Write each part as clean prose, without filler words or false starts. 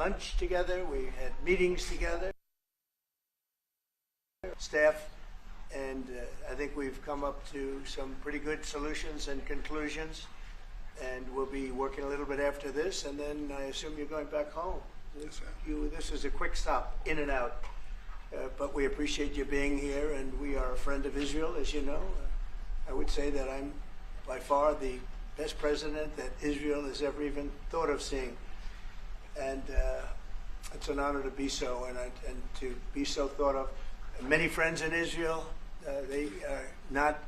lunch together. We had meetings together, staff, and I think we've come up to some pretty good solutions and conclusions. And we'll be working a little bit after this, and then I assume you're going back home. Yes, sir. This is a quick stop, in and out. But we appreciate you being here, and we are a friend of Israel, as you know. I would say that I'm by far the best president that Israel has ever even thought of seeing. And it's an honor to be so, and to be so thought of. Many friends in Israel, they are not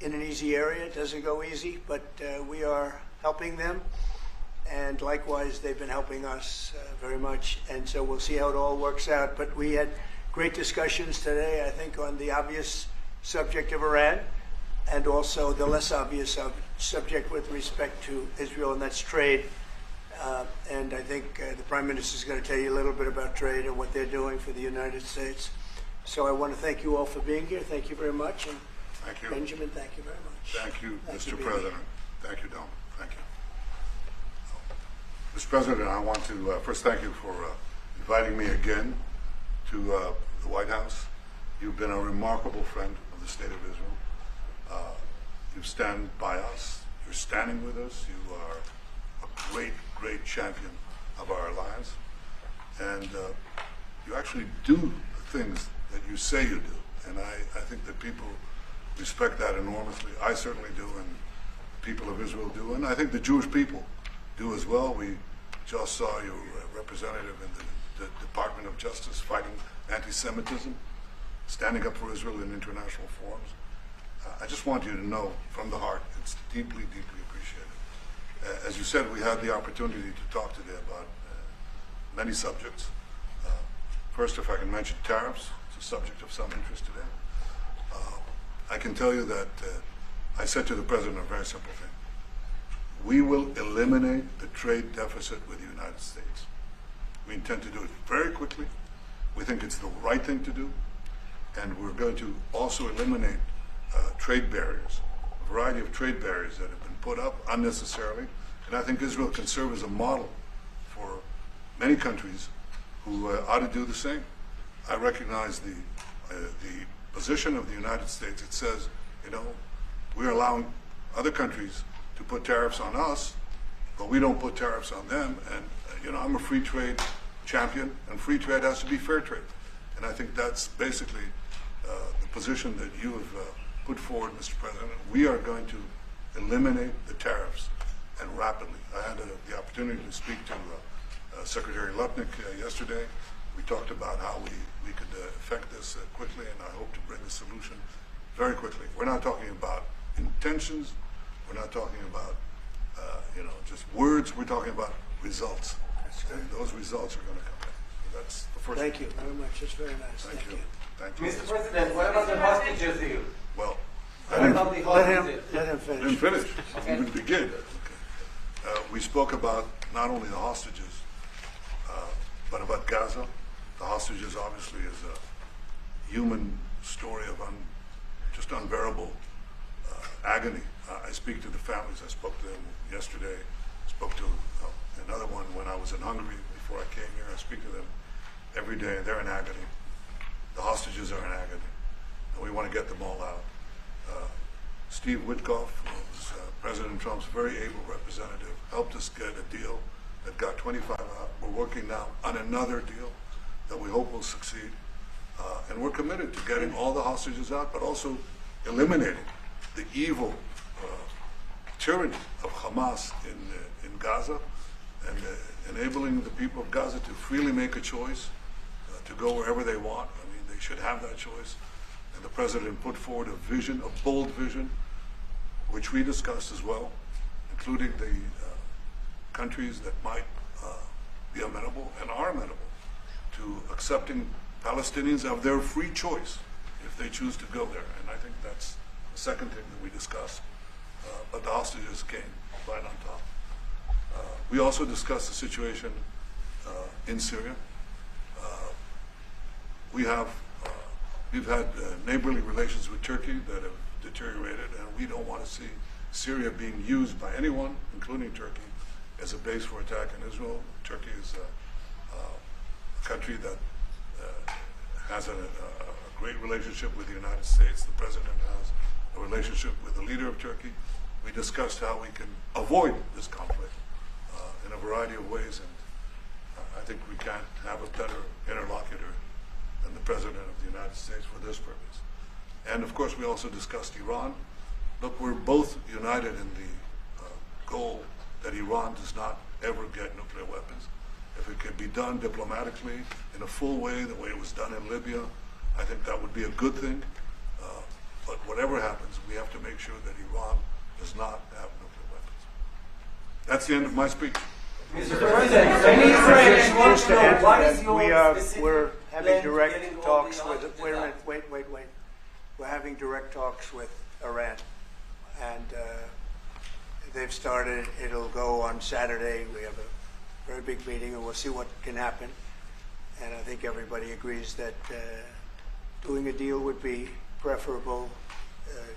in an easy area. It doesn't go easy, but we are helping them. And likewise, they've been helping us very much. And so we'll see how it all works out. But we had great discussions today, I think, on the obvious subject of Iran, and also the less obvious subject with respect to Israel, and that's trade. And I think the Prime Minister is going to tell you a little bit about trade and what they're doing for the United States. So I want to thank you all for being here. Thank you very much. And thank you. Benjamin, thank you very much. Thank you, Mr. President. Thank you, Don. Thank you. Mr. President, I want to first thank you for inviting me again to the White House. You've been a remarkable friend of the State of Israel. You stand by us. You're standing with us. You are a great, great champion of our alliance. And you actually do the things that you say you do. And I think that people respect that enormously. I certainly do, and the people of Israel do, and I think the Jewish people do as well. We just saw your representative in the Department of Justice fighting anti-Semitism, standing up for Israel in international forums. I just want you to know from the heart, it's deeply, deeply appreciated. As you said, we had the opportunity to talk today about many subjects. First, if I can mention tariffs, it's a subject of some interest today. I can tell you that I said to the President a very simple thing. We will eliminate the trade deficit with the United States. We intend to do it very quickly. We think it's the right thing to do. And we're going to also eliminate trade barriers, a variety of trade barriers that have been put up unnecessarily. And I think Israel can serve as a model for many countries who ought to do the same. I recognize the position of the United States. It says, you know, we're allowing other countries to put tariffs on us, but we don't put tariffs on them. And, you know, I'm a free trade champion, and free trade has to be fair trade. And I think that's basically the position that you have put forward, Mr. President. We are going to eliminate the tariffs, and rapidly. I had the opportunity to speak to Secretary Lutnick yesterday. We talked about how we could effect this quickly, and I hope to bring a solution very quickly. We're not talking about intentions. We're not talking about just words. We're talking about results. And those results are going to come in. So that's the first. Thank you very much. It's very nice. Thank you. Thank you. Mr. President, what about the hostages here? Well, What about the Let him hostages? finish. didn't finish. Okay. Even begin. Okay. We spoke about not only the hostages, but about Gaza. The hostages obviously is a human story of just unbearable agony. I speak to the families. I spoke to them yesterday. I spoke to another one when I was in Hungary before I came here. I speak to them every day. They're in agony. The hostages are in agony, and we want to get them all out. Steve Witkoff, who was President Trump's very able representative, helped us get a deal that got 25 out. We're working now on another deal that we hope will succeed. And we're committed to getting all the hostages out, but also eliminating the evil tyranny of Hamas in Gaza, and enabling the people of Gaza to freely make a choice, to go wherever they want. I mean, they should have that choice. And the President put forward a vision, a bold vision, which we discussed as well, including the countries that might be amenable and are amenable to accepting Palestinians of their free choice if they choose to go there. And I think that's the second thing that we discussed. But the hostages came right on top. We also discussed the situation in Syria. We've had neighborly relations with Turkey that have deteriorated, and we don't want to see Syria being used by anyone, including Turkey, as a base for attack in Israel. Turkey is a country that has a great relationship with the United States. The president has a relationship with the leader of Turkey. We discussed how we can avoid this conflict in a variety of ways, and I think we can't have a better interlocutor than the President of the United States for this purpose. And of course, we also discussed Iran. Look, we're both united in the goal that Iran does not ever get nuclear weapons. If it can be done diplomatically in a full way, the way it was done in Libya, I think that would be a good thing. But whatever happens, we have to make sure that Iran does not have nuclear weapons. That's the end of my speech. Mr. President, any Israelis want to know what is your specific we're having plan to direct getting all talks the with. arms Wait a done? minute. Wait. We're having direct talks with Iran, and they've started. It'll go on Saturday. We have a very big meeting, and we'll see what can happen. And I think everybody agrees that doing a deal would be preferable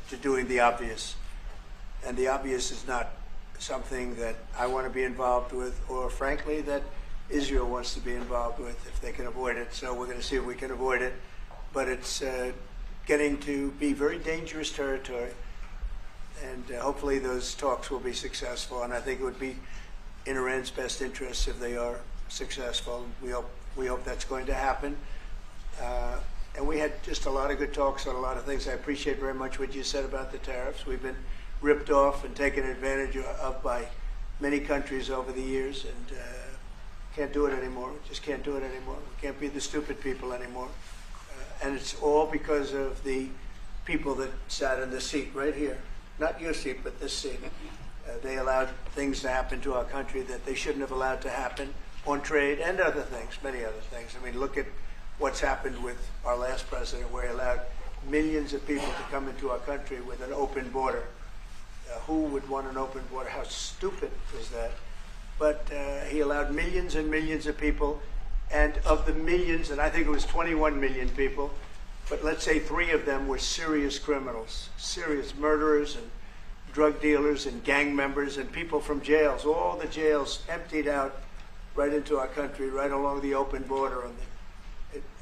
to doing the obvious. And the obvious is not something that I want to be involved with, or frankly, that Israel wants to be involved with if they can avoid it. So we're going to see if we can avoid it. But it's getting to be very dangerous territory. And hopefully those talks will be successful. And I think it would be in Iran's best interest if they are successful. We hope that's going to happen. And we had just a lot of good talks on a lot of things. I appreciate very much what you said about the tariffs. We've been ripped off and taken advantage of by many countries over the years, and can't do it anymore. Just can't do it anymore. We can't be the stupid people anymore. And it's all because of the people that sat in the seat right here. Not your seat, but this seat. They allowed things to happen to our country that they shouldn't have allowed to happen on trade and other things, many other things. I mean, look at what's happened with our last president, where he allowed millions of people to come into our country with an open border. Who would want an open border? How stupid is that? But he allowed millions and millions of people, and of the millions, and I think it was 21 million people, but let's say 3 of them were serious criminals, serious murderers and drug dealers and gang members and people from jails. All the jails emptied out right into our country, right along the open border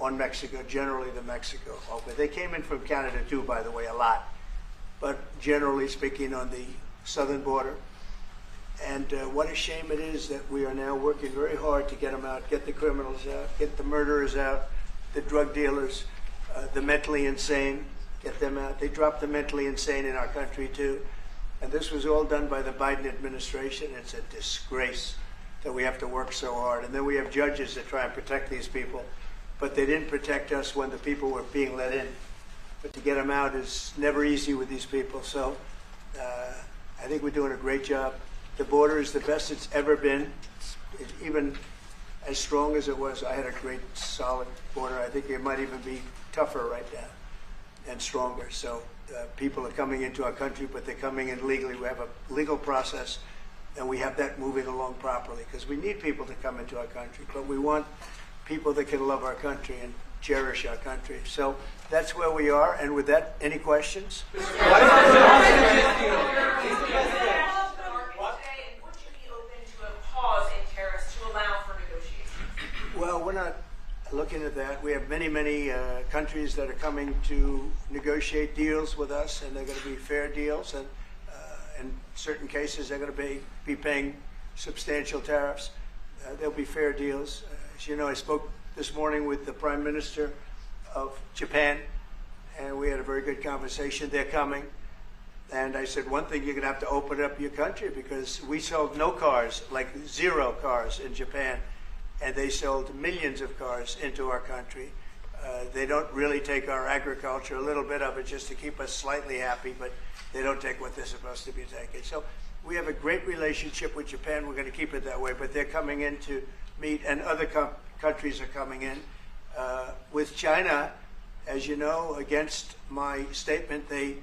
on Mexico, generally the Mexico open. They came in from Canada too, by the way, a lot. But generally speaking on the southern border. And what a shame it is that we are now working very hard to get them out, get the criminals out, get the murderers out, the drug dealers, the mentally insane, get them out. They dropped the mentally insane in our country too. And this was all done by the Biden administration. It's a disgrace that we have to work so hard. And then we have judges that try and protect these people, but they didn't protect us when the people were being let in. But to get them out is never easy with these people. So I think we're doing a great job. The border is the best it's ever been. It's even as strong as it was. I had a great, solid border. I think it might even be tougher right now and stronger. So people are coming into our country, but they're coming in legally. We have a legal process, and we have that moving along properly, because we need people to come into our country. But we want people that can love our country and cherish our country. So that's where we are. And with that, any questions? Well, we're not looking at that. We have many, many countries that are coming to negotiate deals with us, and they're going to be fair deals. And in certain cases, they're going to be paying substantial tariffs. There'll be fair deals. As you know, I spoke this morning with the Prime Minister of Japan, and we had a very good conversation. They're coming. And I said, one thing, you're going to have to open up your country, because we sold no cars, like 0 cars in Japan, and they sold millions of cars into our country. They don't really take our agriculture, a little bit of it just to keep us slightly happy, but they don't take what they're supposed to be taking. So we have a great relationship with Japan. We're going to keep it that way, but they're coming in to meet, and other countries are coming in. With China, as you know, against my statement, they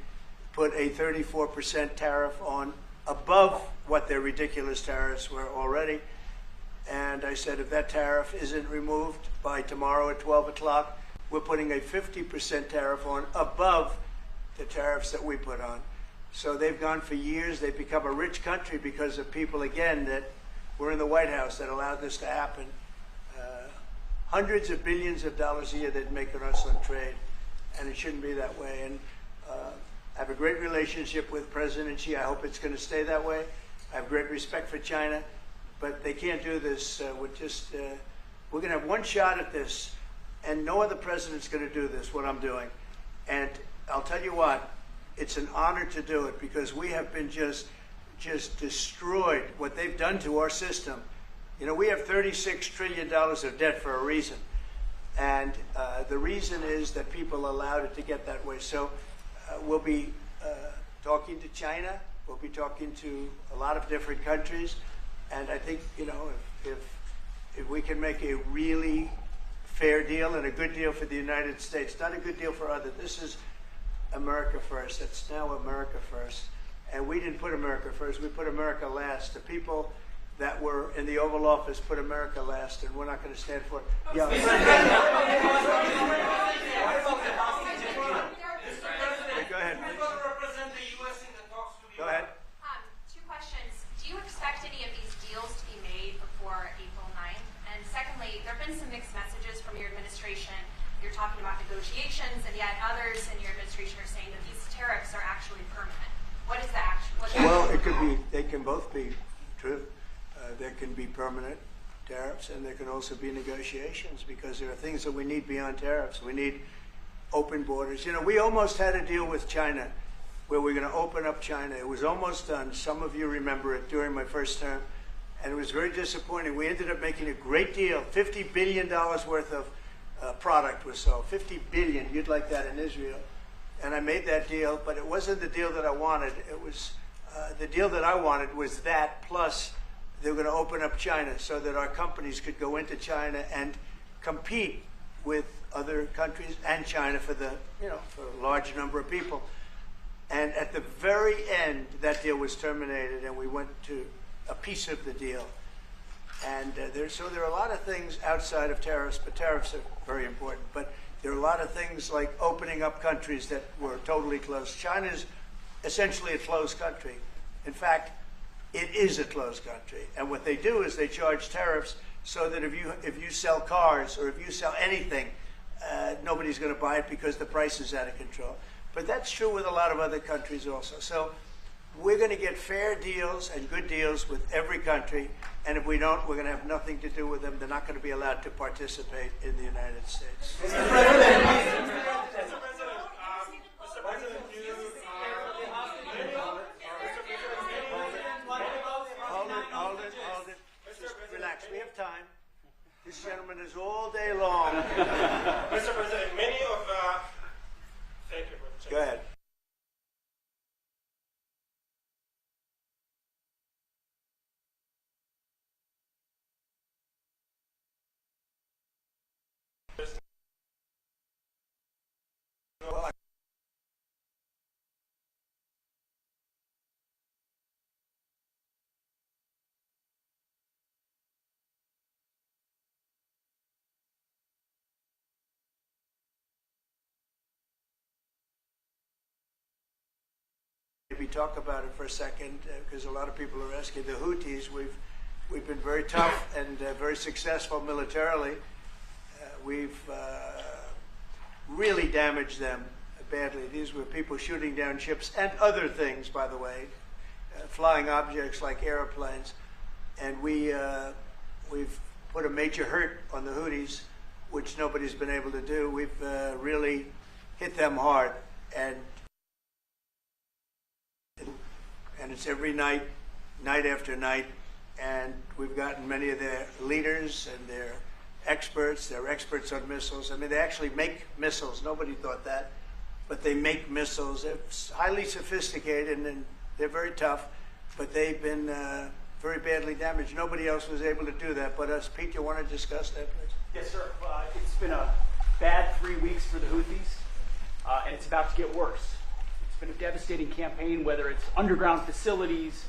put a 34% tariff on above what their ridiculous tariffs were already. And I said, if that tariff isn't removed by tomorrow at 12 o'clock, we're putting a 50% tariff on above the tariffs that we put on. So they've gone for years. They've become a rich country because of people, again, that were in the White House that allowed this to happen. hundreds of billions of dollars a year they'd make on us on trade, and it shouldn't be that way. And I have a great relationship with President Xi. I hope it's going to stay that way. I have great respect for China, but they can't do this with just, we're going to have one shot at this, and no other president's going to do this, what I'm doing. And I'll tell you what, it's an honor to do it, because we have been just destroyed, what they've done to our system. You know, we have $36 trillion of debt for a reason. And the reason is that people allowed it to get that way. So we'll be talking to China. We'll be talking to a lot of different countries. And I think, you know, if we can make a really fair deal and a good deal for the United States, not a good deal for others. This is America first. It's now America first. And we didn't put America first. We put America last. The people that were in the Oval Office put America last, and we're not going to stand for it. Yeah. Go ahead. Go ahead. Two questions. Do you expect any of these deals to be made before April 9th? And secondly, there have been some mixed messages from your administration. You're talking about negotiations, and yet others in your administration are saying that these tariffs are actually permanent. What is that? Well, it could be. They can both be true. There can be permanent tariffs, and there can also be negotiations, because there are things that we need beyond tariffs. We need open borders. You know, we almost had a deal with China where we're going to open up China. It was almost done. Some of you remember it during my first term, and it was very disappointing. We ended up making a great deal. $50 billion worth of product was sold. $50 billion. You'd like that in Israel. And I made that deal, but it wasn't the deal that I wanted. It was the deal that I wanted was that, plus they were going to open up China so that our companies could go into China and compete with other countries and China for the, you know, for a large number of people. And at the very end, that deal was terminated, and we went to a piece of the deal. And so there are a lot of things outside of tariffs, but tariffs are very important. But there are a lot of things like opening up countries that were totally closed. China's essentially a closed country. In fact, it is a closed country. And what they do is they charge tariffs so that if you sell cars or if you sell anything, nobody's going to buy it because the price is out of control. But that's true with a lot of other countries also. So we're going to get fair deals and good deals with every country. And if we don't, we're going to have nothing to do with them. They're not going to be allowed to participate in the United States. Mr. President, Hold it. Just relax. We have time. This gentleman is all day long. Mr. President, many of thank you. Go ahead. Maybe talk about it for a second, because a lot of people are asking. The Houthis, we've been very tough and very successful militarily. We've really damaged them badly. These were people shooting down ships and other things, by the way, flying objects like airplanes. And we've put a major hurt on the Houthis, which nobody's been able to do. We've really hit them hard. And it's every night, night after night, and we've gotten many of their leaders and their experts. They're experts on missiles. I mean, they actually make missiles. Nobody thought that, but they make missiles. They're highly sophisticated, and they're very tough, but they've been very badly damaged. Nobody else was able to do that but us. Pete, you want to discuss that, please? Yes, sir. It's been a bad 3 weeks for the Houthis, and it's about to get worse. It's been a devastating campaign, whether it's underground facilities,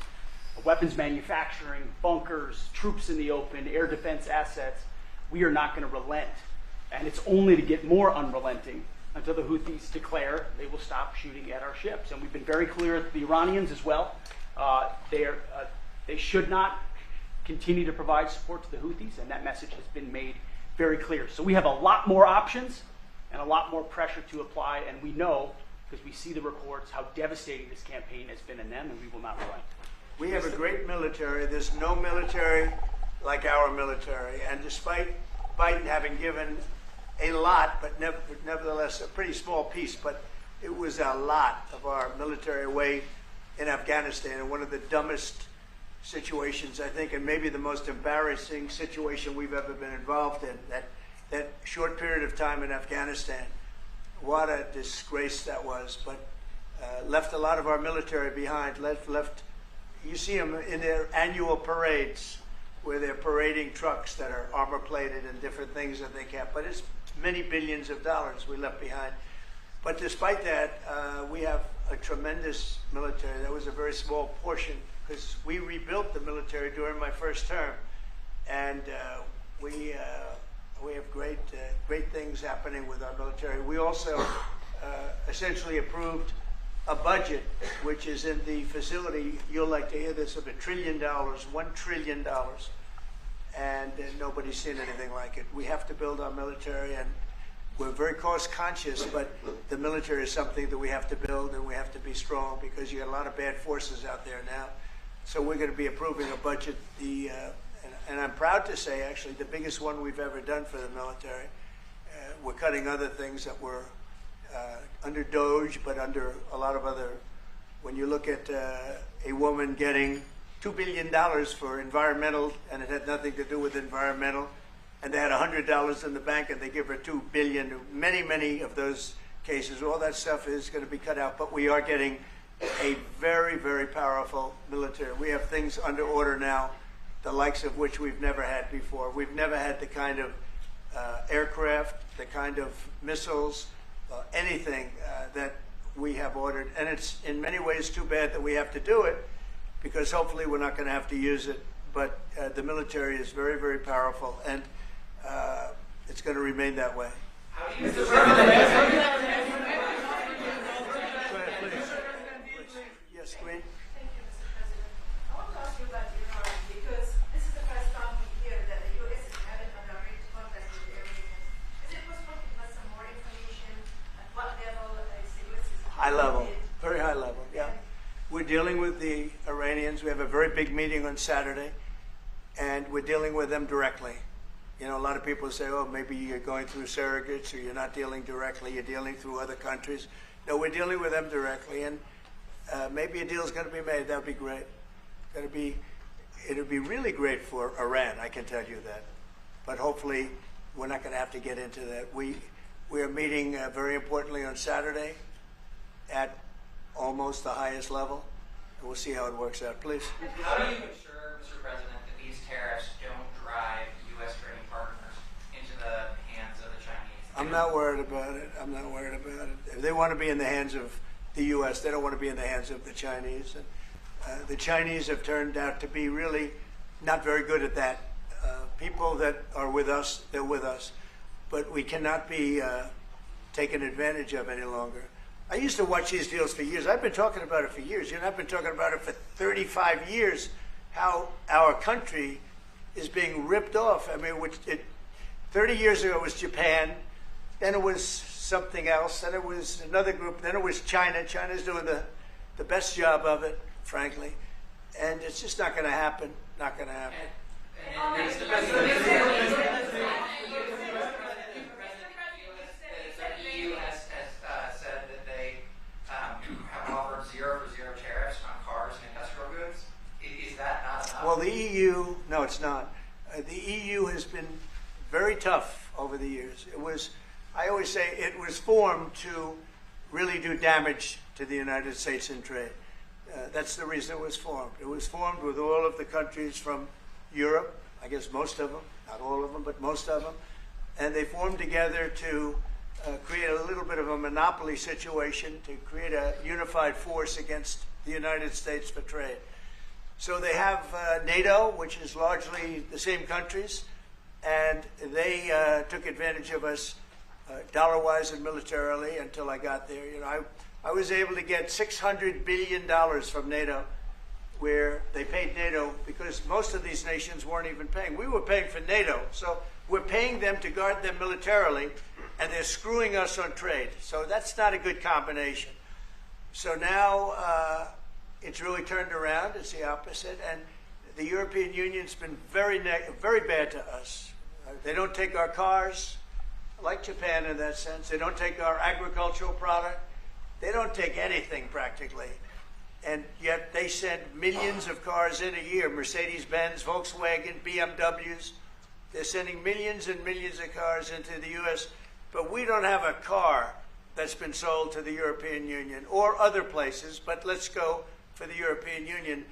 weapons manufacturing, bunkers, troops in the open, air defense assets. We are not going to relent. And it's only to get more unrelenting until the Houthis declare they will stop shooting at our ships. And we've been very clear at the Iranians as well. They should not continue to provide support to the Houthis, and that message has been made very clear. So we have a lot more options and a lot more pressure to apply, and we know, because we see the reports, how devastating this campaign has been in them, and we will not relent. We have a great military. There's no military like our military. And despite Biden having given a lot, but nevertheless a pretty small piece, but it was a lot of our military away in Afghanistan, and one of the dumbest situations, I think, and maybe the most embarrassing situation we've ever been involved in, that short period of time in Afghanistan. What a disgrace that was, but left a lot of our military behind, left you see them in their annual parades where they're parading trucks that are armor plated and different things that they can't, but it's many billions of dollars we left behind. But despite that, we have a tremendous military. That was a very small portion because we rebuilt the military during my first term, and we have great things happening with our military. We also essentially approved a budget which is in the facility, you'll like to hear this, of $1 trillion, $1 trillion, and nobody's seen anything like it. We have to build our military, and we're very cost conscious, but the military is something that we have to build, and we have to be strong because you got a lot of bad forces out there now. So we're going to be approving a budget, and I'm proud to say, actually, the biggest one we've ever done for the military. We're cutting other things that were under DOGE, but under a lot of other. When you look at a woman getting $2 billion for environmental, and it had nothing to do with environmental, and they had $100 in the bank, and they give her $2 billion. Many of those cases, all that stuff is going to be cut out. But we are getting a very, very powerful military. We have things under order now, the likes of which we've never had before. We've never had the kind of aircraft, the kind of missiles, anything that we have ordered. And it's in many ways too bad that we have to do it, because hopefully we're not going to have to use it. But the military is very, very powerful, and it's going to remain that way. How do you Yes, Queen? Thank you, Mr. President. I want to ask you about Iran, because this is the first time we hear that the U.S. is having a direct contact with the Iranians. Is it possible to give us some more information? At what level is the U.S. High level, very high level, yeah. We're dealing with the Iranians. We have a very big meeting on Saturday, and we're dealing with them directly. You know, a lot of people say, oh, maybe you're going through surrogates, or you're not dealing directly, you're dealing through other countries. No, we're dealing with them directly, and maybe a deal is going to be made. That would be great. It would be really great for Iran, I can tell you that. But hopefully, we're not going to have to get into that. We are meeting very importantly on Saturday at almost the highest level, and we'll see how it works out. Please. How do you ensure, Mr. President, that these tariffs don't drive U.S. trading partners into the hands of the Chinese? I'm not worried about it. I'm not worried about it. If they want to be in the hands of the U.S., they don't want to be in the hands of the Chinese. And the Chinese have turned out to be really not very good at that. People that are with us, they're with us. But we cannot be taken advantage of any longer. I used to watch these deals for years. I've been talking about it for years. You know, I've been talking about it for 35 years, how our country is being ripped off. I mean, 30 years ago it was Japan, then it was something else, then it was another group, then it was China. China's doing the best job of it, frankly. And it's just not going to happen. Not going to happen. The EU has said that they have offered 0 for 0 tariffs on cars and industrial goods. Is that not enough? Well, the EU, no, it's not. The EU has been very tough over the years. I always say it was formed to really do damage to the United States in trade. That's the reason it was formed. It was formed with all of the countries from Europe, I guess most of them, not all of them, but most of them. And they formed together to create a little bit of a monopoly situation, to create a unified force against the United States for trade. So they have NATO, which is largely the same countries, and they took advantage of us dollar-wise and militarily until I got there. You know, I was able to get $600 billion from NATO where they paid NATO because most of these nations weren't even paying. We were paying for NATO, so we're paying them to guard them militarily, and they're screwing us on trade. So that's not a good combination. So now it's really turned around. It's the opposite, and the European Union's been very bad to us. They don't take our cars, like Japan in that sense. They don't take our agricultural product. They don't take anything practically. And yet they send millions of cars in a year, Mercedes-Benz, Volkswagen, BMWs. They're sending millions and millions of cars into the U.S., but we don't have a car that's been sold to the European Union or other places, but let's go for the European Union.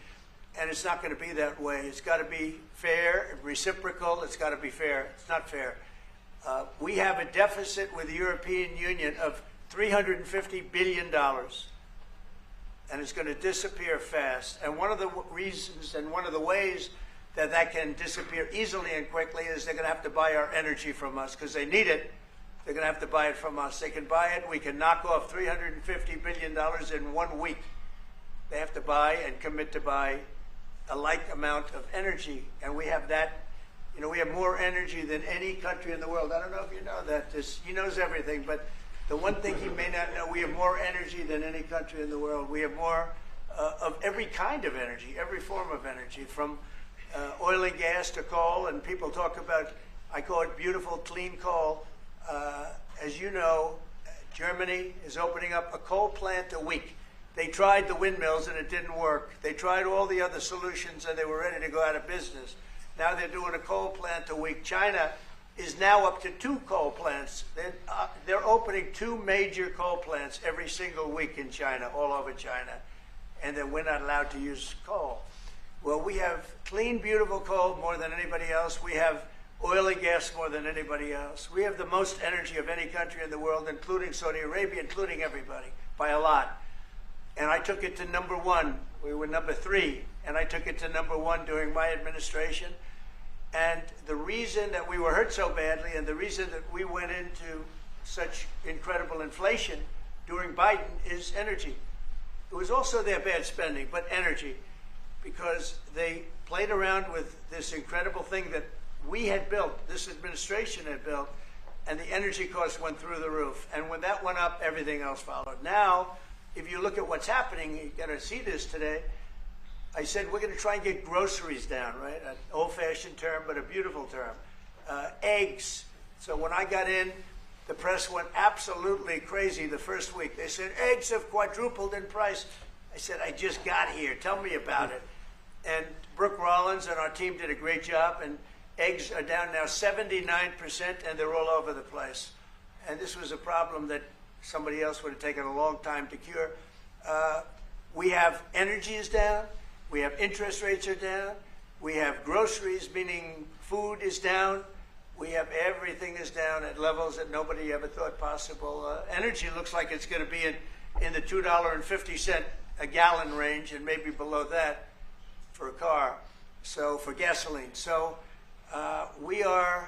And it's not going to be that way. It's got to be fair, reciprocal. It's got to be fair. It's not fair. We have a deficit with the European Union of $350 billion. And it's going to disappear fast. And one of the reasons and one of the ways that that can disappear easily and quickly is they're going to have to buy our energy from us because they need it. They're going to have to buy it from us. They can buy it. We can knock off $350 billion in 1 week. They have to buy and commit to buy a like amount of energy. And we have that. You know, we have more energy than any country in the world. I don't know if you know that. He knows everything, but the one thing he may not know, we have more energy than any country in the world. We have more of every kind of energy, every form of energy, from oil and gas to coal. And people talk about, I call it beautiful, clean coal. As you know, Germany is opening up a coal plant a week. They tried the windmills and it didn't work. They tried all the other solutions and they were ready to go out of business. Now they're doing a coal plant a week. China is now up to 2 coal plants. They're opening 2 major coal plants every single week in China, all over China. And then we're not allowed to use coal. Well, we have clean, beautiful coal more than anybody else. We have oil and gas more than anybody else. We have the most energy of any country in the world, including Saudi Arabia, including everybody, by a lot. And I took it to number 1. We were number 3, and I took it to number 1 during my administration. And the reason that we were hurt so badly and the reason that we went into such incredible inflation during Biden is energy. It was also their bad spending, but energy, because they played around with this incredible thing that we had built, this administration had built, and the energy costs went through the roof. And when that went up, everything else followed. Now, if you look at what's happening, you're going to see this today. I said we're going to try and get groceries down, right? An old-fashioned term, but a beautiful term. Eggs. So when I got in, the press went absolutely crazy the first week. They said, eggs have quadrupled in price. I said, I just got here. Tell me about it. And Brooke Rollins and our team did a great job, and eggs are down now 79%, and they're all over the place. And this was a problem that somebody else would have taken a long time to cure. We have energy is down. We have interest rates are down. We have groceries, meaning food is down. We have everything is down at levels that nobody ever thought possible. Energy looks like it's going to be in the $2.50 a gallon range and maybe below that for a car, so for gasoline. So we're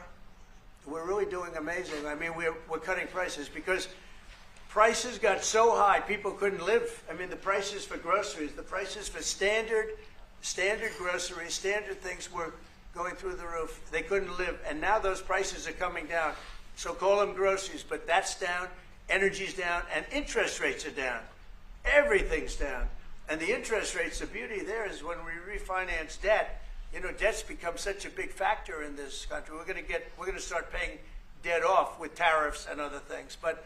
really doing amazing. I mean, we're cutting prices because prices got so high, people couldn't live. I mean, the prices for groceries, the prices for standard groceries, standard things were going through the roof. They couldn't live. And now those prices are coming down. So call them groceries, but that's down, energy's down, and interest rates are down. Everything's down. And the interest rates, the beauty there is when we refinance debt, you know, debt's become such a big factor in this country. We're going to start paying debt off with tariffs and other things. But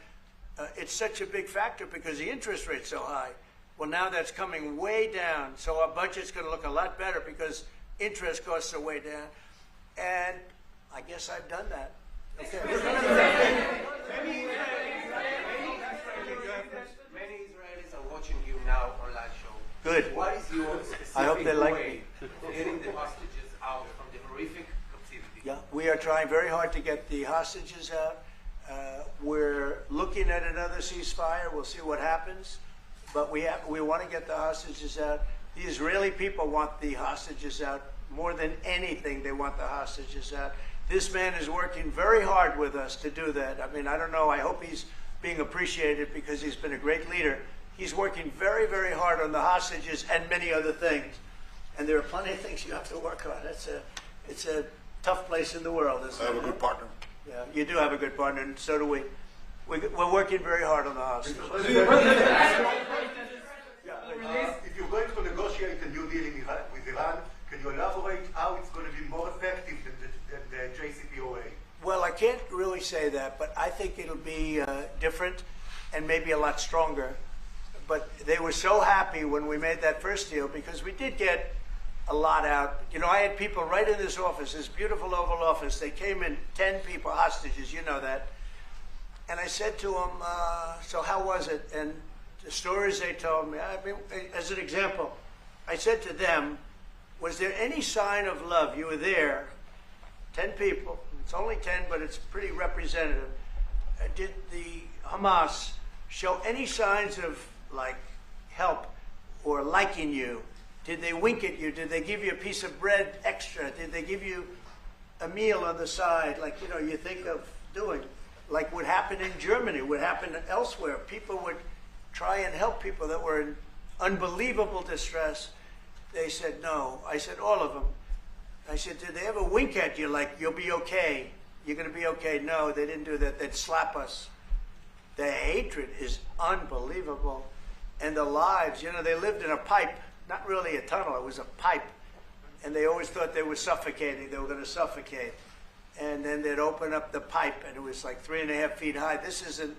it's such a big factor because the interest rate's so high. Well, now that's coming way down. So our budget's going to look a lot better because interest costs are way down. And I guess I've done that. Okay. Many Israelis are watching you now on live show. Good. What is your specific I hope they like way of getting the hostages out from the horrific captivity? Yeah, we are trying very hard to get the hostages out. We're looking at another ceasefire. We'll see what happens. But we want to get the hostages out. The Israeli people want the hostages out more than anything. They want the hostages out. This man is working very hard with us to do that. I mean, I don't know. I hope he's being appreciated because he's been a great leader. He's working very, very hard on the hostages and many other things. and there are plenty of things you have to work on. It's a tough place in the world, isn't it? I have a good partner. Yeah, you do have a good partner, and so do we. We're working very hard on the hostage. If you're going to negotiate a new deal with Iran, can you elaborate how it's going to be more effective than the JCPOA? Well, I can't really say that, but I think it'll be different and maybe a lot stronger. But they were so happy when we made that first deal because we did get a lot out. You know, I had people right in this office, this beautiful Oval Office. They came in, 10 people, hostages, you know that. And I said to them, so how was it? And the stories they told me, I mean, as an example, I said to them, was there any sign of love? You were there, 10 people. It's only 10, but it's pretty representative. Did the Hamas show any signs of, like, help or liking you? Did they wink at you? Did they give you a piece of bread extra? Did they give you a meal on the side, like, you know, you think of doing? Like would happen in Germany, would happen elsewhere. People would try and help people that were in unbelievable distress. They said no. I said all of them. I said, did they ever wink at you like, you'll be okay? You're going to be okay? No, they didn't do that. They'd slap us. The hatred is unbelievable. And the lives, you know, they lived in a pipe, not really a tunnel, it was a pipe. And they always thought they were suffocating. They were going to suffocate. And then they'd open up the pipe, and it was like 3.5 feet high. This isn't,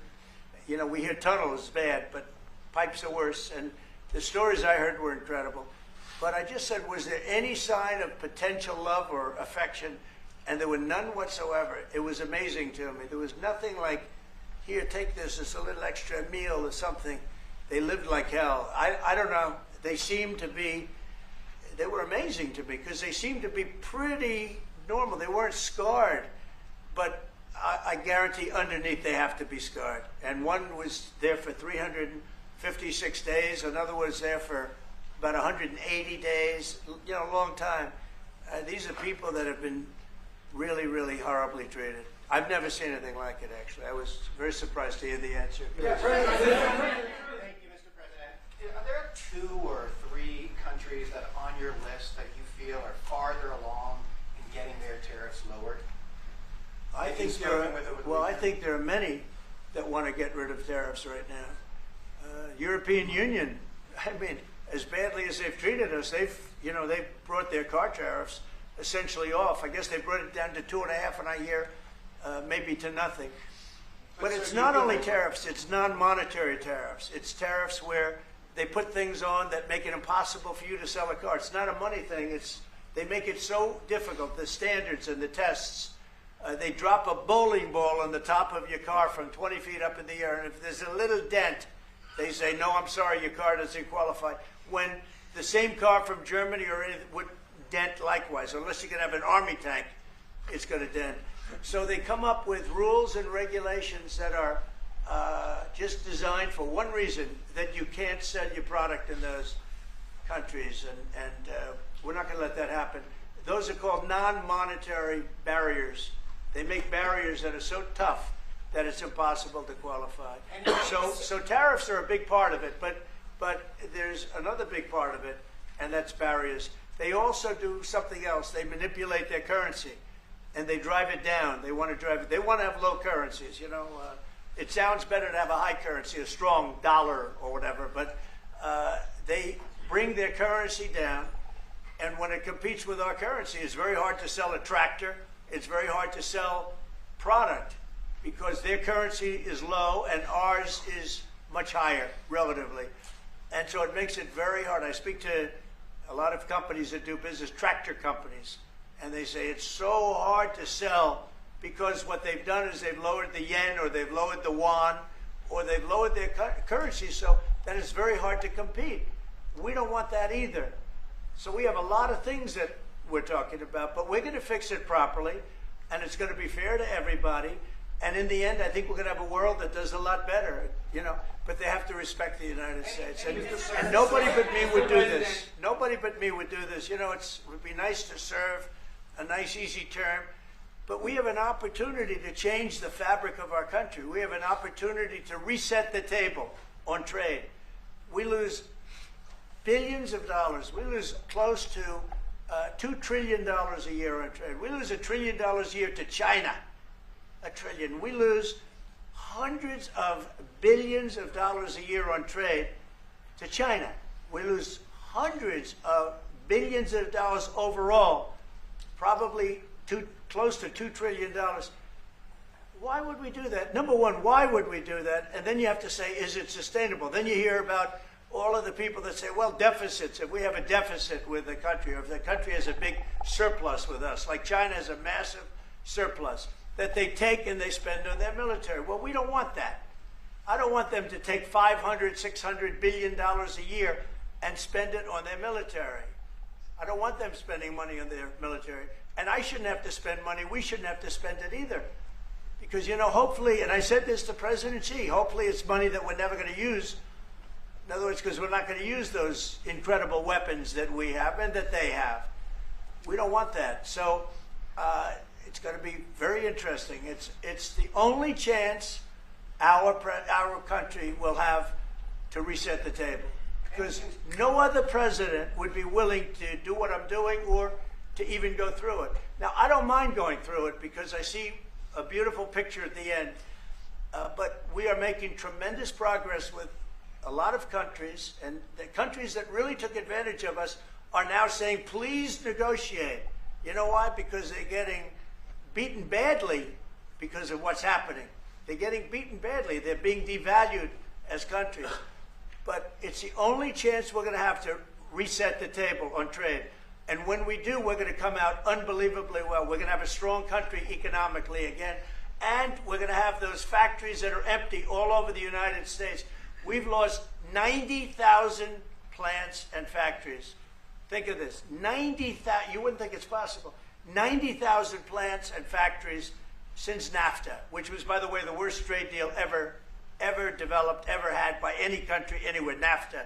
you know, we hear tunnels bad, but pipes are worse. And the stories I heard were incredible. But I just said, was there any sign of potential love or affection? And there were none whatsoever. It was amazing to me. There was nothing like, here, take this, it's a little extra meal or something. They lived like hell. I don't know. They seemed to be, they were amazing to me because they seemed to be pretty normal. They weren't scarred, but I guarantee underneath they have to be scarred. And one was there for 356 days. Another was there for about 180 days, you know, a long time. These are people that have been really, really horribly treated. I've never seen anything like it, actually. I was very surprised to hear the answer. Yeah, Thank you, Mr. President. Are there 2 or 3 countries that are on your list that you feel are farther along in getting their tariffs lowered? I think there are many that want to get rid of tariffs right now. European Union, I mean, as badly as they've treated us, they've brought their car tariffs essentially off. I guess they brought it down to 2.5, and I hear maybe to nothing. But it's not only tariffs, it's non-monetary tariffs. It's tariffs where they put things on that make it impossible for you to sell a car. It's not a money thing. They make it so difficult, the standards and the tests. They drop a bowling ball on the top of your car from 20 feet up in the air, and if there's a little dent, they say, no, I'm sorry, your car doesn't qualify. When the same car from Germany or anything would dent likewise. Unless you can have an army tank, it's going to dent. So they come up with rules and regulations that are just designed for one reason, that you can't sell your product in those countries. And we're not going to let that happen. Those are called non-monetary barriers. They make barriers that are so tough that it's impossible to qualify. So tariffs are a big part of it, but there's another big part of it, and that's barriers. They also do something else. They manipulate their currency, and they drive it down. They want to have low currencies. You know, it sounds better to have a high currency, a strong dollar or whatever, but they bring their currency down, and when it competes with our currency, it's very hard to sell a tractor. It's very hard to sell product because their currency is low and ours is much higher relatively. And so it makes it very hard. I speak to a lot of companies that do business, tractor companies, and they say it's so hard to sell because what they've done is they've lowered the yen or they've lowered the yuan or they've lowered their currency, so that it's very hard to compete. We don't want that either. So we have a lot of things that we're talking about, but we're going to fix it properly, and it's going to be fair to everybody. And in the end, I think we're going to have a world that does a lot better, you know, but they have to respect the United States. And nobody but me would do this. Nobody but me would do this. You know, it would be nice to serve, a nice, easy term, but we have an opportunity to change the fabric of our country. We have an opportunity to reset the table on trade. We lose billions of dollars. We lose close to $2 trillion a year on trade. We lose $1 trillion a year to China. $1 trillion. We lose hundreds of billions of dollars a year on trade to China. We lose hundreds of billions of dollars overall, probably close to $2 trillion. Why would we do that? Number one, why would we do that? And then you have to say, is it sustainable? Then you hear about all of the people that say, well, deficits. If we have a deficit with the country, or if the country has a big surplus with us, like China has a massive surplus, that they take and they spend on their military. Well, we don't want that. I don't want them to take $500, $600 billion a year and spend it on their military. I don't want them spending money on their military. And I shouldn't have to spend money. We shouldn't have to spend it either. Because, you know, hopefully, and I said this to President Xi, hopefully it's money that we're never going to use. In other words, because we're not going to use those incredible weapons that we have and that they have. We don't want that. So it's going to be very interesting. It's the only chance our country will have to reset the table. Because no other president would be willing to do what I'm doing or to even go through it. Now, I don't mind going through it because I see a beautiful picture at the end. But we are making tremendous progress with a lot of countries, and the countries that really took advantage of us are now saying, please negotiate. You know why? Because they're getting beaten badly because of what's happening. They're getting beaten badly. They're being devalued as countries. But it's the only chance we're going to have to reset the table on trade. And when we do, we're going to come out unbelievably well. We're going to have a strong country economically again. And we're going to have those factories that are empty all over the United States. We've lost 90,000 plants and factories. Think of this, 90,000, you wouldn't think it's possible. 90,000 plants and factories since NAFTA, which was, by the way, the worst trade deal ever developed, ever had by any country anywhere, NAFTA.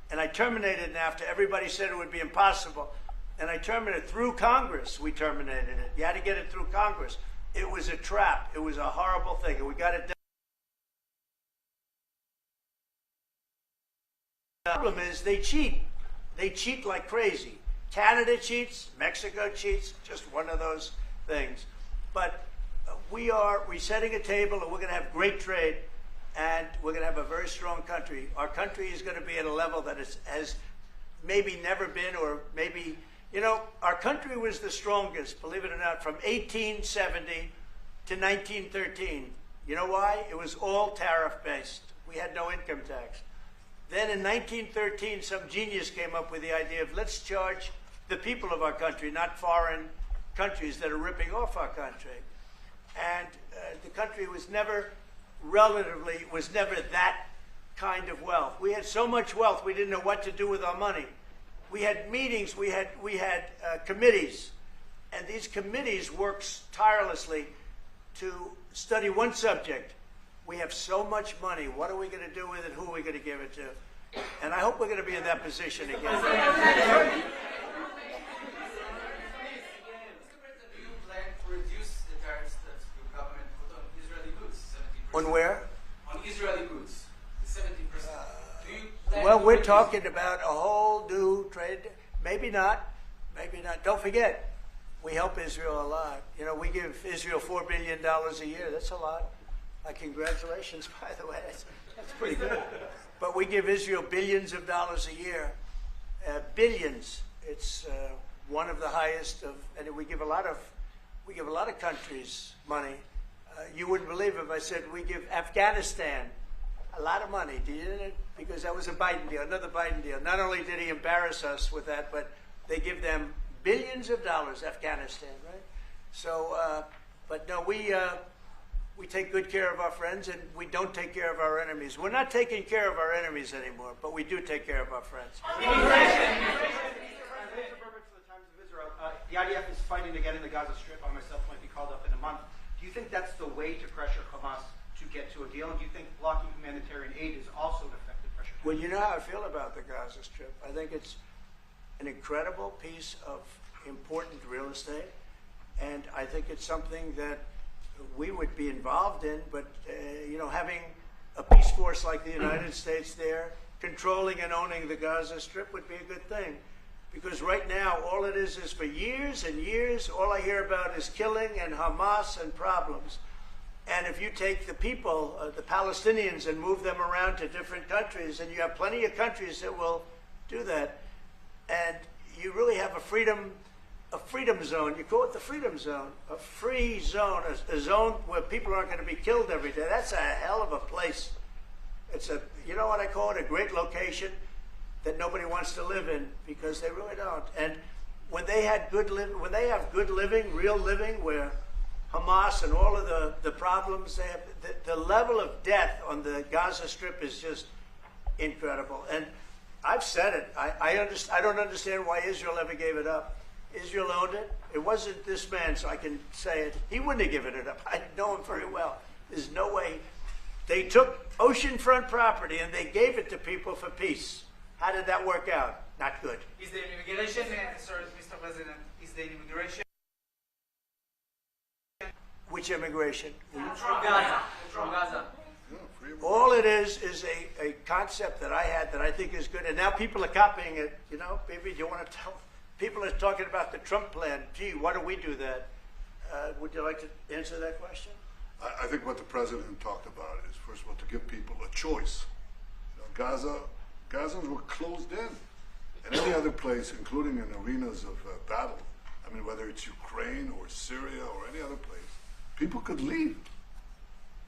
And I terminated NAFTA. Everybody said it would be impossible. And I terminated it through Congress. We terminated it. You had to get it through Congress. It was a trap. It was a horrible thing. And we got it done. The problem is they cheat. They cheat like crazy. Canada cheats. Mexico cheats. Just one of those things. But we are resetting a table, and we're going to have great trade, and we're going to have a very strong country. Our country is going to be at a level that has maybe never been, or maybe, you know, our country was the strongest, believe it or not, from 1870 to 1913. You know why? It was all tariff-based. We had no income tax. Then in 1913, some genius came up with the idea of let's charge the people of our country, not foreign countries that are ripping off our country. And the country was never that kind of wealth. We had so much wealth, we didn't know what to do with our money. We had meetings, we had committees, and these committees worked tirelessly to study one subject. We have so much money. What are we going to do with it? Who are we going to give it to? And I hope we're going to be in that position again. Mr. President, do you plan to reduce the tariffs that your government put on Israeli goods, 17%? On where? On Israeli goods, the 17%. Do you plan Well, to we're reduce talking about a whole new trade. Maybe not. Maybe not. Don't forget, we help Israel a lot. You know, we give Israel $4 billion a year. That's a lot. Congratulations, by the way. That's pretty good. But we give Israel billions of dollars a year. Billions. It's one of the highest of, and we give a lot of countries money. You wouldn't believe if I said we give Afghanistan a lot of money. Do you? Because that was a Biden deal, another Biden deal. Not only did he embarrass us with that, but they give them billions of dollars, Afghanistan, right? So, but no, we take good care of our friends, and we don't take care of our enemies. We're not taking care of our enemies anymore, but we do take care of our friends. The IDF is fighting again in the Gaza Strip. I myself might be called up in a month. Do you think that's the way to pressure Hamas to get to a deal? And do you think blocking humanitarian aid is also an effective pressure? Well, you know how I feel about the Gaza Strip. I think it's an incredible piece of important real estate, and I think it's something that we would be involved in, but you know, having a peace force like the United States there controlling and owning the Gaza Strip would be a good thing. Because right now, all it is for years and years, all I hear about is killing and Hamas and problems. And if you take the people, the Palestinians, and move them around to different countries, and you have plenty of countries that will do that, and you really have a freedom zone. You call it the freedom zone, a free zone, a zone where people aren't going to be killed every day. That's a hell of a place. It's a, you know what I call it, a great location that nobody wants to live in, because they really don't. And when they have good living, real living, where Hamas and all of the problems they have, the level of death on the Gaza Strip is just incredible. And I've said it. I don't understand why Israel ever gave it up. Israel owned it. It wasn't this man, so I can say it. He wouldn't have given it up. I know him very well. There's no way. They took oceanfront property and they gave it to people for peace. How did that work out? Not good. Is the immigration, sorry, Mr. President, is the immigration? Which immigration? From Gaza. From Gaza. All it is a concept that I had that I think is good, and now people are copying it. You know, maybe you want to tell. People are talking about the Trump plan. Gee, why don't we do that? Would you like to answer that question? I think what the president talked about is, first of all, to give people a choice. You know, Gazans were closed in, and any other place, including in arenas of battle. I mean, whether it's Ukraine or Syria or any other place, people could leave.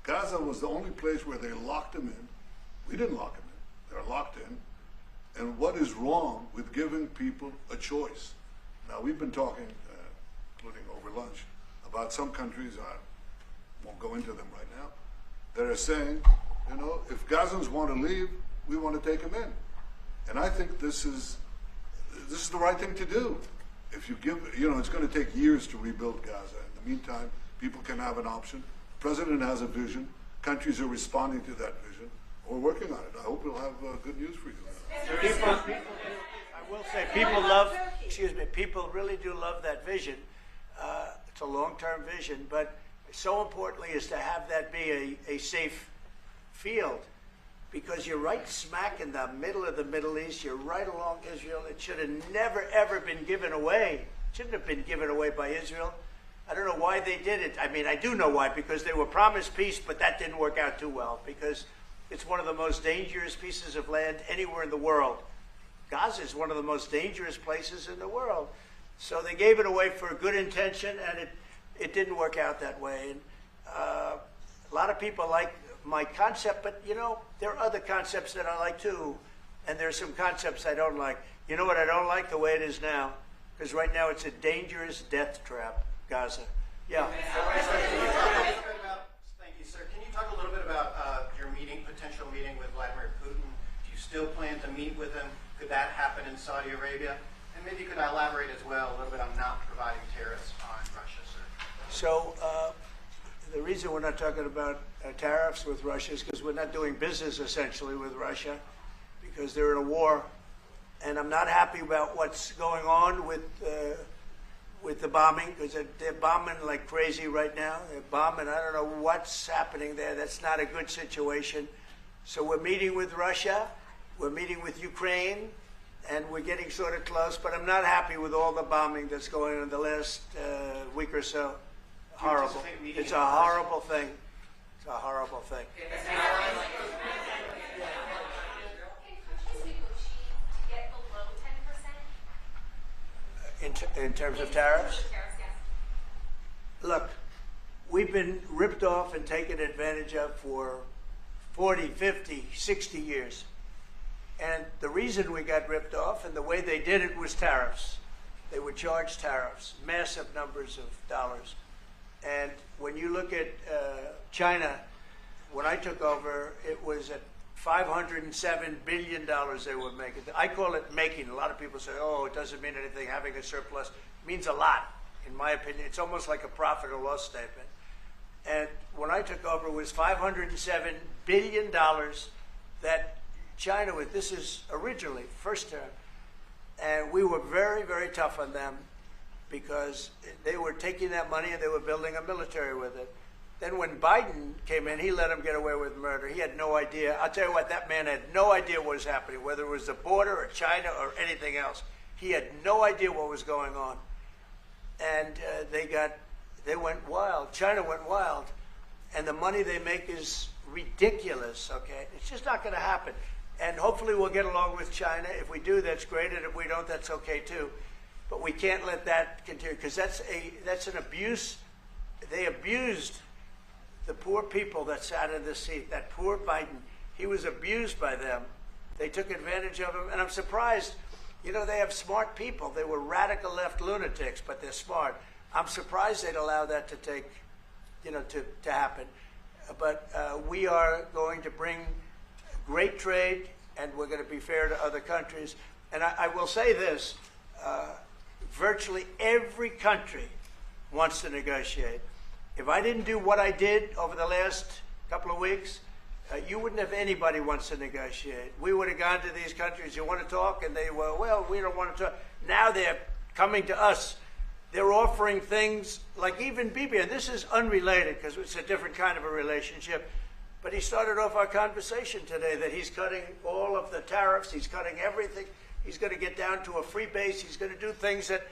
Gaza was the only place where they locked them in. We didn't lock them in. They're locked in. And what is wrong with giving people a choice? Now, we've been talking, including over lunch, about some countries, I won't go into them right now, that are saying, you know, if Gazans want to leave, we want to take them in. And I think this is the right thing to do. If you give, you know, it's going to take years to rebuild Gaza. In the meantime, people can have an option. The president has a vision. Countries are responding to that vision. We're working on it. I hope we'll have good news for you. I will say, people really do love that vision. It's a long-term vision, but so importantly is to have that be a safe field, because you're right smack in the middle of the Middle East. You're right along Israel. It should have never, ever been given away. It shouldn't have been given away by Israel. I don't know why they did it. I mean, I do know why, because they were promised peace, but that didn't work out too well, because it's one of the most dangerous pieces of land anywhere in the world. Gaza is one of the most dangerous places in the world. So they gave it away for a good intention, and it didn't work out that way. And a lot of people like my concept, but, you know, there are other concepts that I like too, and there are some concepts I don't like. You know what I don't like? The way it is now, because right now it's a dangerous death trap, Gaza. Yeah. Thank you, sir. Can you talk a little bit about your potential meeting with Vladimir Putin? Do you still plan to meet with him? Could that happen in Saudi Arabia? And maybe you could elaborate as well a little bit on not providing tariffs on Russia, sir. So the reason we're not talking about tariffs with Russia is because we're not doing business essentially with Russia, because they're in a war. And I'm not happy about what's going on with the bombing, because they're bombing like crazy right now. They're bombing. I don't know what's happening there. That's not a good situation. So we're meeting with Russia. We're meeting with Ukraine. And we're getting sort of close. But I'm not happy with all the bombing that's going on in the last week or so. Horrible. It's a horrible thing. It's a horrible thing. In terms of tariffs? Look, we've been ripped off and taken advantage of for 40, 50, 60 years. And the reason we got ripped off and the way they did it was tariffs. They would charge tariffs, massive numbers of dollars. And when you look at China, when I took over, it was at $507 billion they were making. I call it making. A lot of people say, oh, it doesn't mean anything, having a surplus. It means a lot, in my opinion. It's almost like a profit or loss statement. And when I took over, it was $507 billion that China, this is originally, first term, and we were very, very tough on them because they were taking that money and they were building a military with it. Then when Biden came in, he let him get away with murder. He had no idea. I'll tell you what, that man had no idea what was happening, whether it was the border or China or anything else. He had no idea what was going on. And they went wild. China went wild. And the money they make is ridiculous, okay? It's just not going to happen. And hopefully we'll get along with China. If we do, that's great. And if we don't, that's okay too. But we can't let that continue, because that's an abuse. They abused the poor people that sat in the seat. That poor Biden, he was abused by them. They took advantage of him. And I'm surprised, you know, they have smart people. They were radical left lunatics, but they're smart. I'm surprised they'd allow that to take, you know, to happen. But we are going to bring great trade, and we're going to be fair to other countries. And I will say this, virtually every country wants to negotiate. If I didn't do what I did over the last couple of weeks, you wouldn't have anybody wants to negotiate. We would have gone to these countries, you want to talk? And they were, well, we don't want to talk. Now they're coming to us. They're offering things like even Bibi, and this is unrelated because it's a different kind of a relationship, but he started off our conversation today that he's cutting all of the tariffs, he's cutting everything, he's going to get down to a free base, he's going to do things that,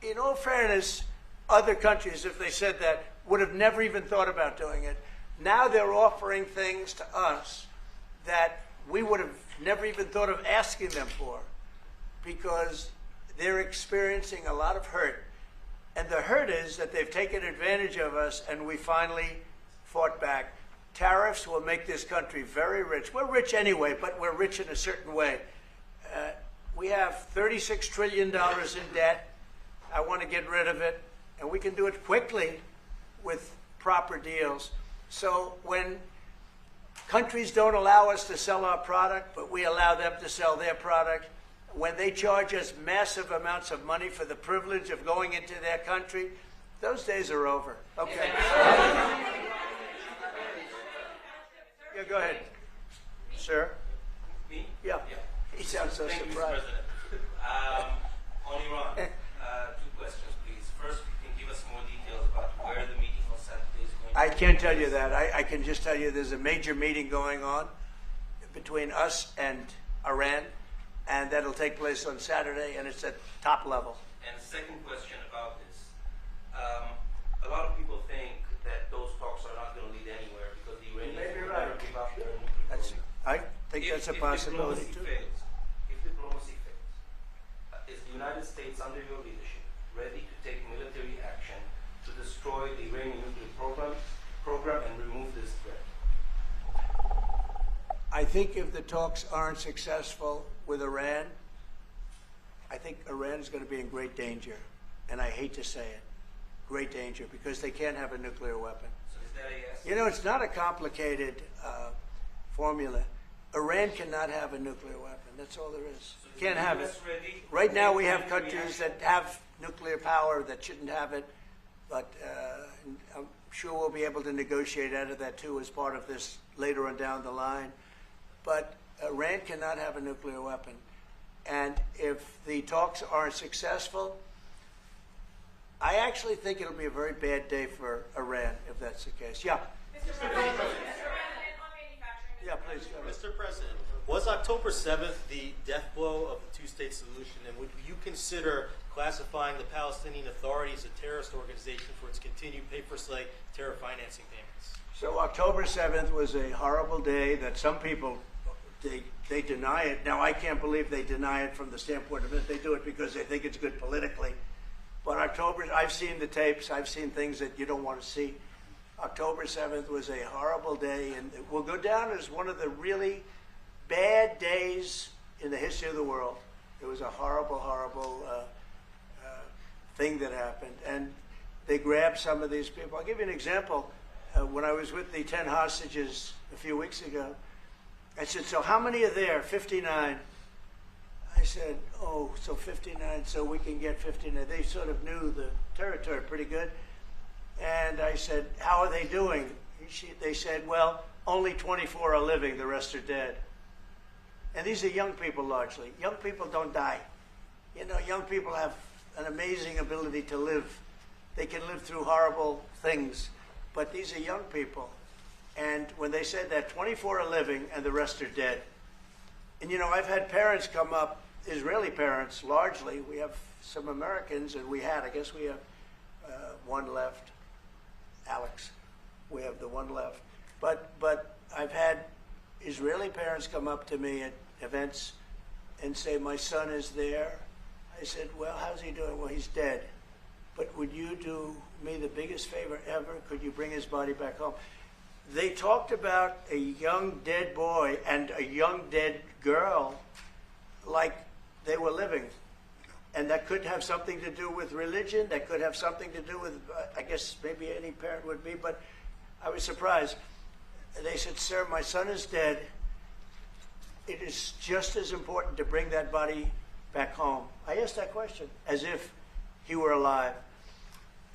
in all fairness, other countries, if they said that, would have never even thought about doing it. Now they're offering things to us that we would have never even thought of asking them for, because they're experiencing a lot of hurt. And the hurt is that they've taken advantage of us, and we finally fought back. Tariffs will make this country very rich. We're rich anyway, but we're rich in a certain way. We have $36 trillion in debt. I want to get rid of it, and we can do it quickly with proper deals. So when countries don't allow us to sell our product, but we allow them to sell their product, when they charge us massive amounts of money for the privilege of going into their country, those days are over. Okay. Yeah, go ahead. Sir? Me? Yeah. He sounds so Thank surprised. you, Mr. President. On Iran, two questions, please. First, you can give us more details about where the meeting on Saturday is going to I can't tell you that. I can just tell you there's a major meeting going on between us and Iran, and that'll take place on Saturday, and it's at top level. And second question about this. A lot of people think that those talks are not going to lead anywhere because the Iranians will never give up their nuclear program. I think that's a possibility, too. If diplomacy fails, is the United States, under your leadership, ready to take military action to destroy the Iranian nuclear program and remove this threat? I think if the talks aren't successful with Iran, I think Iran is going to be in great danger. And I hate to say it, great danger, because they can't have a nuclear weapon. So is that a yes? You know, it's not a complicated formula. Iran cannot have a nuclear weapon. That's all there is. So Can't have it. ready? Right now we have countries that have nuclear power that shouldn't have it, but I'm sure we'll be able to negotiate out of that too as part of this later on down the line. But Iran cannot have a nuclear weapon. And if the talks aren't successful, I actually think it'll be a very bad day for Iran if that's the case. Yeah. Mr. President, on manufacturing. Yeah, please. Mr. President, was October 7th the death blow of the two-state solution, and would you consider classifying the Palestinian Authority as a terrorist organization for its continued pay-for-slay terror financing payments? So October 7th was a horrible day that some people, they deny it. Now, I can't believe they deny it from the standpoint of it. They do it because they think it's good politically. But I've seen the tapes. I've seen things that you don't want to see. October 7th was a horrible day, and it will go down as one of the really bad days in the history of the world. It was a horrible, horrible thing that happened. And they grabbed some of these people. I'll give you an example. When I was with the 10 hostages a few weeks ago, I said, so how many are there? 59. I said, oh, so 59, so we can get 59. They sort of knew the territory pretty good. And I said, how are they doing? They said, well, only 24 are living, the rest are dead. And these are young people largely. Young people don't die. You know, young people have an amazing ability to live. They can live through horrible things. but these are young people. And when they said that 24 are living and the rest are dead. And you know, I've had parents come up, Israeli parents largely. We have some Americans, and I guess we have one left, Alex. We have the one left. But I've had Israeli parents come up to me at events and say, my son is there. I said, well, how's he doing? Well, he's dead. But would you do me the biggest favor ever? Could you bring his body back home? They talked about a young dead boy and a young dead girl like they were living. And that could have something to do with religion. That could have something to do with, I guess maybe any parent would be, but I was surprised. They said, sir, my son is dead. It is just as important to bring that body back home. I asked that question as if he were alive.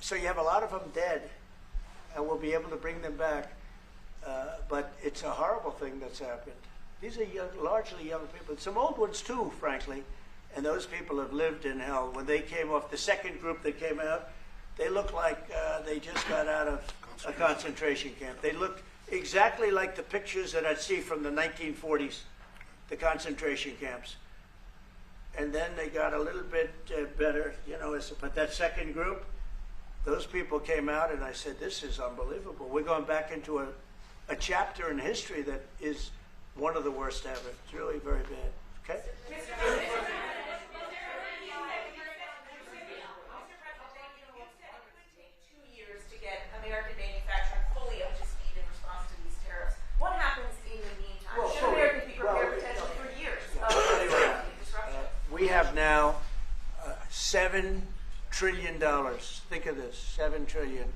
So you have a lot of them dead, and we'll be able to bring them back. But it's a horrible thing that's happened. These are largely young people. Some old ones too, frankly. And those people have lived in hell. When they came off, the second group that came out, they looked like they just got out of a concentration camp. They looked exactly like the pictures that I'd see from the 1940s, the concentration camps. And then they got a little bit better, you know. But that second group, those people came out, and I said, this is unbelievable. We're going back into a chapter in history that is one of the worst ever. It's really very bad. Okay? American manufacturing fully up to speed in response to these tariffs. What happens in the meantime? Should Americans be prepared potentially for years of disruption? We have now $7 trillion. Think of this, $7 trillion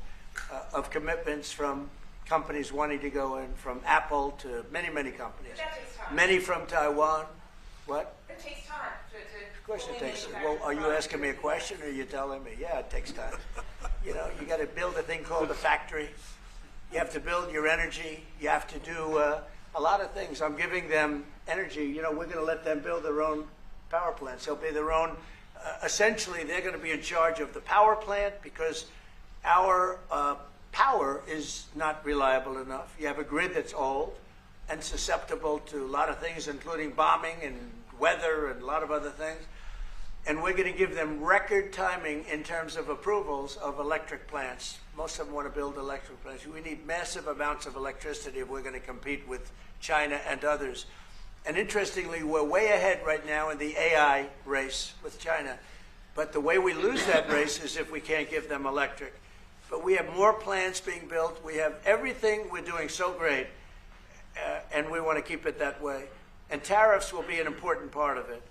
of commitments from companies wanting to go in, from Apple to many, many companies. But that takes time. Many from Taiwan. What? It takes time to Of course it takes time. Well, are you asking me a question, or are you telling me? Yeah, it takes time. You know, you got to build a thing called a factory. You have to build your energy. You have to do a lot of things. I'm giving them energy. You know, we're going to let them build their own power plants. They'll be their own. Essentially, they're going to be in charge of the power plant because our power is not reliable enough. You have a grid that's old and susceptible to a lot of things, including bombing and weather and a lot of other things. And we're going to give them record timing in terms of approvals of electric plants. Most of them want to build electric plants. We need massive amounts of electricity if we're going to compete with China and others. And interestingly, we're way ahead right now in the AI race with China. But the way we lose that race is if we can't give them electric. But we have more plants being built. We have everything. We're doing so great. And we want to keep it that way. And tariffs will be an important part of it.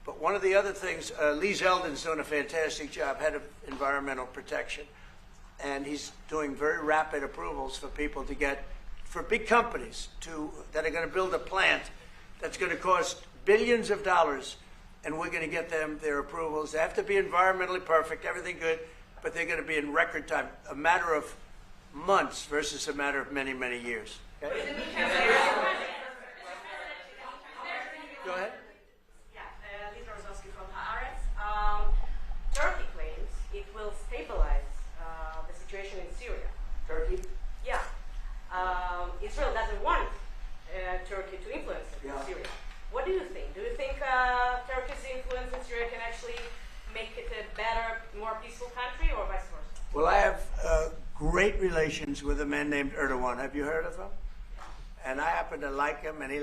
But one of the other things, Lee Zeldin's doing a fantastic job, head of environmental protection. And he's doing very rapid approvals for people to get, for big companies that are going to build a plant that's going to cost billions of dollars. And we're going to get them their approvals. They have to be environmentally perfect, everything good, but they're going to be in record time, a matter of months versus a matter of many, many years. Okay? Go ahead. Turkey claims it will stabilize the situation in Syria. Turkey? Yeah. Israel doesn't want Turkey to influence in Syria. What do you think? Do you think Turkey's influence in Syria can actually make it a better, more peaceful country, or vice versa? Well, I have great relations with a man named Erdogan. Have you heard of him? And I happen to like him, and he